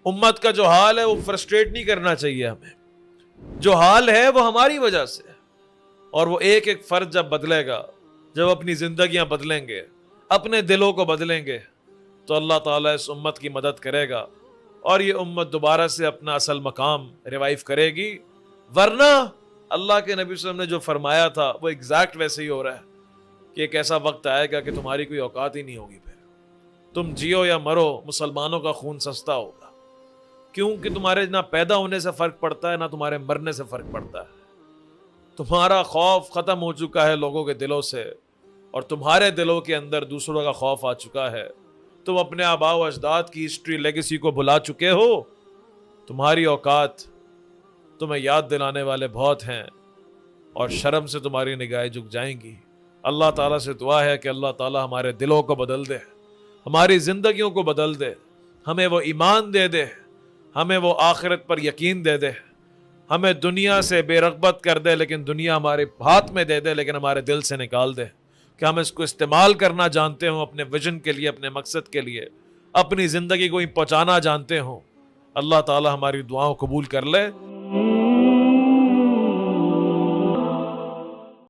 امت کا جو حال ہے وہ فرسٹریٹ نہیں کرنا چاہیے ہمیں. جو حال ہے وہ ہماری وجہ سے، اور وہ ایک ایک فرد جب بدلے گا، جب اپنی زندگیاں بدلیں گے، اپنے دلوں کو بدلیں گے، تو اللہ تعالیٰ اس امت کی مدد کرے گا اور یہ امت دوبارہ سے اپنا اصل مقام ریوائیو کرے گی. ورنہ اللہ کے نبی صلی اللہ علیہ وسلم نے جو فرمایا تھا وہ ایگزیکٹ ویسے ہی ہو رہا ہے کہ ایک ایسا وقت آئے گا کہ تمہاری کوئی اوقات ہی نہیں ہوگی. پھر تم جیو یا مرو، مسلمانوں کا خون سستا ہوگا، کیونکہ تمہارے نہ پیدا ہونے سے فرق پڑتا ہے، نہ تمہارے مرنے سے فرق پڑتا ہے. تمہارا خوف ختم ہو چکا ہے لوگوں کے دلوں سے، اور تمہارے دلوں کے اندر دوسروں کا خوف آ چکا ہے. تم اپنے آباء و اجداد کی ہسٹری لیگیسی کو بھلا چکے ہو. تمہاری اوقات تمہیں یاد دلانے والے بہت ہیں، اور شرم سے تمہاری نگاہیں جھک جائیں گی. اللہ تعالیٰ سے دعا ہے کہ اللہ تعالیٰ ہمارے دلوں کو بدل دے، ہماری زندگیوں کو بدل دے، ہمیں وہ ایمان دے دے، ہمیں وہ آخرت پر یقین دے دے، ہمیں دنیا سے بے رغبت کر دے، لیکن دنیا ہمارے ہاتھ میں دے دے لیکن ہمارے دل سے نکال دے، کہ ہم اس کو استعمال کرنا جانتے ہوں اپنے ویژن کے لیے، اپنے مقصد کے لیے، اپنی زندگی کو پہنچانا جانتے ہوں. اللہ تعالی ہماری دعاؤں قبول کر لے.